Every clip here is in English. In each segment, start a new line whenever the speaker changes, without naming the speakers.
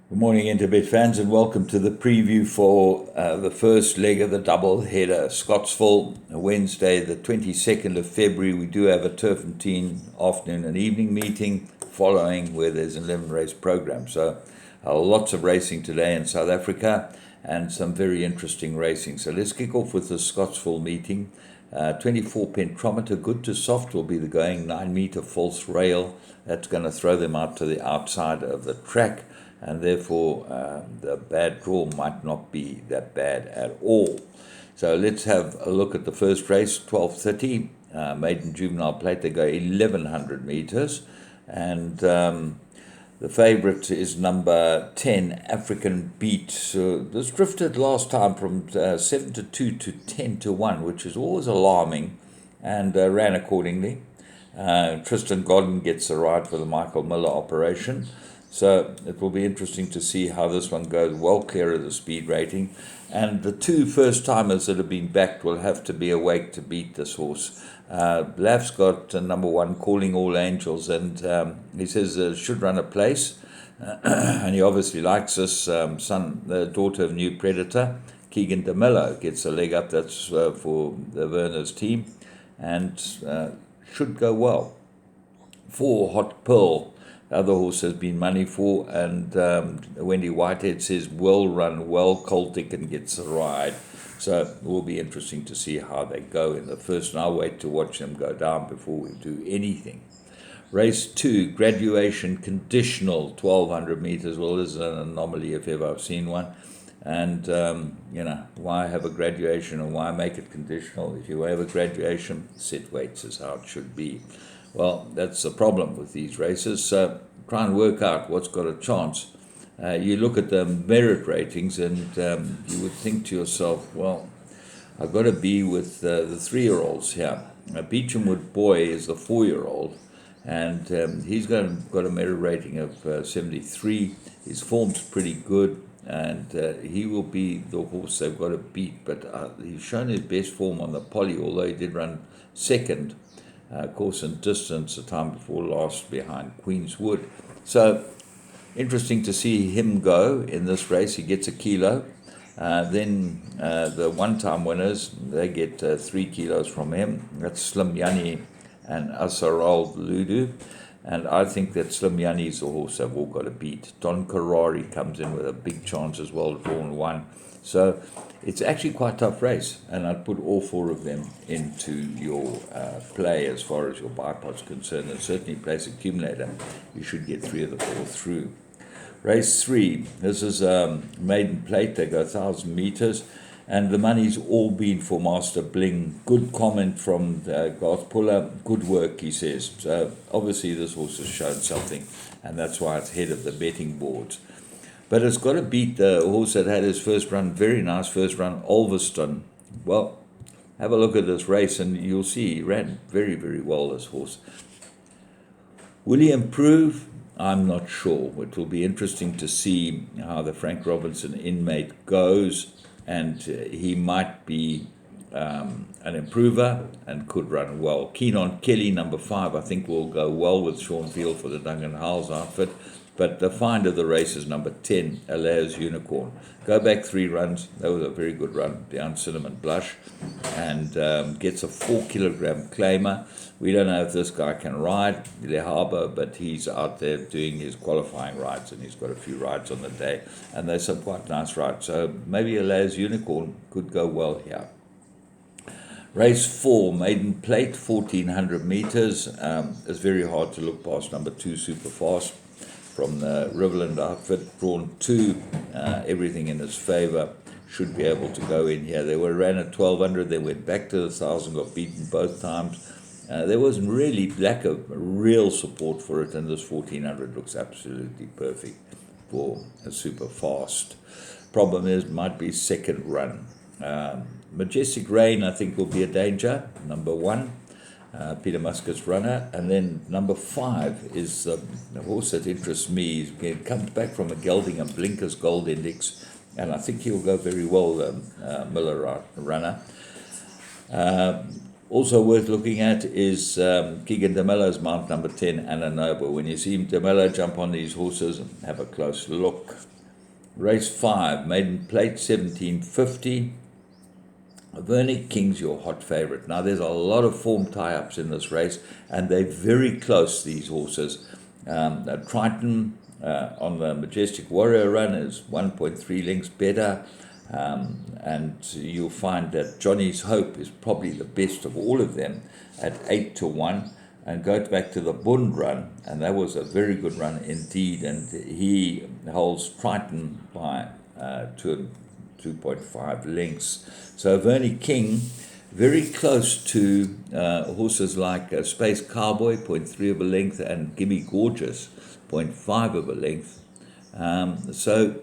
Good morning, Interbet fans, and welcome to the preview for the first leg of the double header. Scottsville, Wednesday, the 22nd of February. We do have a turpentine afternoon and evening meeting following where there's an 11 race program. So lots of racing today in South Africa and some very interesting racing. So let's kick off with the Scottsville meeting. 24 pentrometer, good to soft will be the going, 9 meter false rail. That's going to throw them out to the outside of the track, and therefore the bad draw might not be that bad at all. So let's have a look at the first race, 12:30, maiden juvenile plate. They go 1100 meters, and the favourite is number 10, African Beat. So this drifted last time from 7-2 to 10-1, which is always alarming, and ran accordingly. Tristan Godden gets the ride for the Michael Miller operation. So it will be interesting to see how this one goes, well clear of the speed rating. And the two first-timers that have been backed will have to be awake to beat this horse. Laf's got number 1, Calling All Angels, and he says should run a place. And he obviously likes this the daughter of New Predator. Keegan DeMello gets a leg up. That's for the Werner's team, and should go well. 4, Hot Pearl. The other horse has been money for, and Wendy Whitehead says well run, well. Coltick gets the ride. So it will be interesting to see how they go in the first, and I'll wait to watch them go down before we do anything. Race 2, graduation conditional, 1200 meters. Well, this is an anomaly if ever I've seen one. And, why have a graduation and why make it conditional? If you have a graduation, set weights is how it should be. Well, that's the problem with these races. So try and work out what's got a chance. You look at the merit ratings and you would think to yourself, well, I've got to be with the 3-year-olds here. Beechamwood Boy is the 4-year-old, and he's got a merit rating of 73. His form's pretty good, and he will be the horse they've got to beat. But he's shown his best form on the poly, although he did run second. Course and distance the time before last behind Queenswood. So interesting to see him go in this race. He gets a kilo. Then the one-time winners, they get 3 kilos from him. That's Slim Yanni and Asaral Ludu. And I think that Slim Yanni is the horse they've all got to beat. Don Carrari comes in with a big chance as well, drawn 1. So it's actually quite a tough race, and I'd put all 4 of them into your play as far as your bipod's concerned, and certainly place accumulator. You should get 3 of the 4 through. Race 3, this is maiden plate. They go 1,000 meters, and the money's all been for Master Bling. Good comment from Garth Puller. Good work, he says. So obviously this horse has shown something, and that's why it's head of the betting boards. But it's got to beat the horse that had his first run, very nice first run, Ulverston. Well, have a look at this race and you'll see he ran very, very well, this horse. Will he improve? I'm not sure. It will be interesting to see how the Frank Robinson inmate goes, and he might be an improver and could run well. Keen on Kelly, number 5, I think will go well with Sean Field for the Duncan Howells outfit. But the find of the race is number 10, Alair's Unicorn. Go back 3 runs. That was a very good run behind Cinnamon Blush, and gets a 4-kilogram claimer. We don't know if this guy can ride Le Harbour, but he's out there doing his qualifying rides, and he's got a few rides on the day, and there's some quite nice rides. So maybe Alair's Unicorn could go well here. Race 4, maiden plate, 1,400 meters. It's very hard to look past number 2, Super Fast, from the Riverland outfit, drawn 2, everything in its favour, should be able to go in here. They ran at 1,200, they went back to the 1,000, got beaten both times. There was really lack of real support for it, and this 1,400 looks absolutely perfect for a Super Fast. Problem is, might be second run. Majestic Rain, I think, will be a danger, number 1. Peter Muscat's runner, and then number 5 is the horse that interests me. He comes back from a gelding and Blinkers Gold Index, and I think he'll go very well, the Miller runner. Also worth looking at is Keegan DeMello's mount number 10, Ananoba. When you see DeMello jump on these horses, have a close look. Race 5, maiden plate 1750. Vernick King's your hot favourite. Now, there's a lot of form tie-ups in this race, and they're very close, these horses. Triton on the Majestic Warrior run is 1.3 lengths better, and you'll find that Johnny's Hope is probably the best of all of them at 8-1. And go back to the Bund run, and that was a very good run indeed, and he holds Triton by 2.5 lengths. So Vernick King, very close to horses like Space Cowboy, 0.3 of a length, and Gimme Gorgeous, 0.5 of a length. So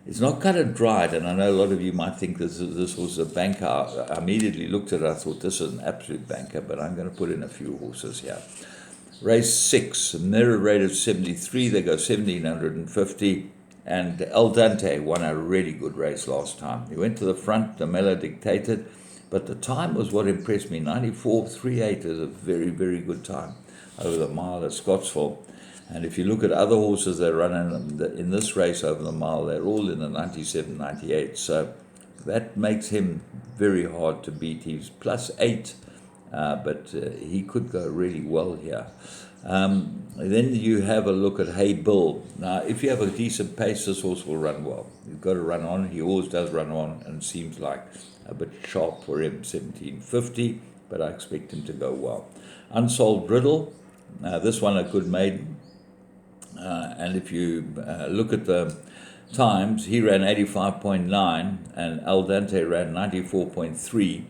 it's not cut and dried, and I know a lot of you might think this was a banker. I immediately looked at it, I thought this is an absolute banker, but I'm going to put in a few horses here. Race 6, mirror rate of 73, they go 1,750, and El Dante won a really good race last time. He went to the front, the Mela dictated, but the time was what impressed me. 94.38 is a very, very good time over the mile at Scottsville. And if you look at other horses that run in this race over the mile, they're all in the 97, 98. So that makes him very hard to beat. He's +8, but he could go really well here. Then you have a look at Hey Bill. Now, if you have a decent pace, this horse will run well. You've got to run on. He always does run on, and seems like a bit sharp for him, 1750, but I expect him to go well. Unsolved Riddle, this one a good maiden. And if you look at the times, he ran 85.9 and Al Dante ran 94.3.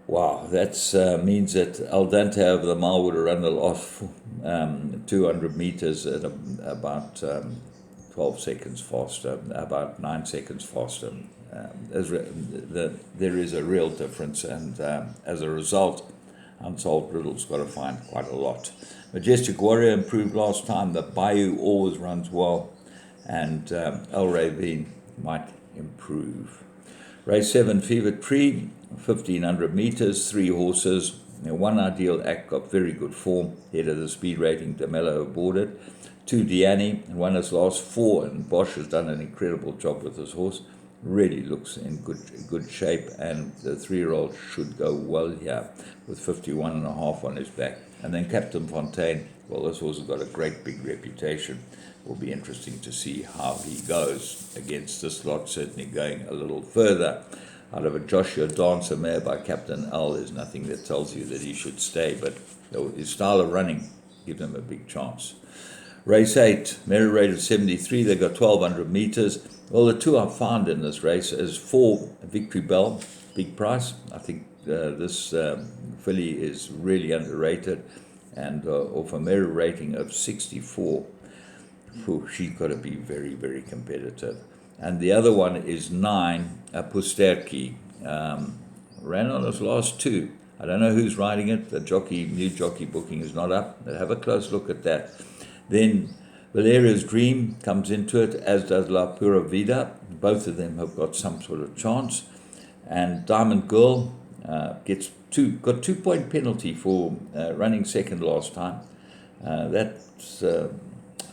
Wow, that means that Al Dante over the mile would have run the last 200 meters at about 12 seconds faster, about 9 seconds faster. There is a real difference, and as a result, Unsolved Riddle's got to find quite a lot. Majestic Warrior improved last time. The Bayou always runs well, and El Ravine might improve. Race 7, Fever Tree, 1,500 meters, 3 horses. One Ideal Act got very good form, head of the speed rating, DeMello aboard it. 2 Diani, and won his last 4, and Bosch has done an incredible job with this horse. Really looks in good shape, and the 3-year-old should go well here with 51.5 on his back. And then Captain Fontaine, well, this horse has got a great big reputation. It will be interesting to see how he goes against this lot, certainly going a little further. Out of a Joshua Dancer mare by Captain Al, there's nothing that tells you that he should stay, but his style of running gives him a big chance. Race 8, merit rate of 73, they got 1,200 meters. Well, the two I've found in this race is 4 Victory Bell, big price. I think this filly is really underrated, and off a merit rating of 64. She's got to be very, very competitive. And the other one is 9, Pusterki. Ran on his last 2. I don't know who's riding it. The new jockey booking is not up. But have a close look at that. Then Valeria's Dream comes into it, as does La Pura Vida. Both of them have got some sort of chance. And Diamond Girl got 2-point penalty for running second last time. That's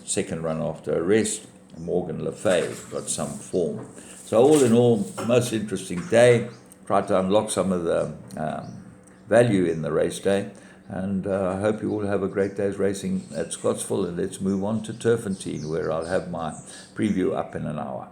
second run after arrest. Morgan Le Fay got some form. So all in all, most interesting day. Tried to unlock some of the value in the race day. And I hope you all have a great day's racing at Scottsville. And let's move on to Turfentine, where I'll have my preview up in an hour.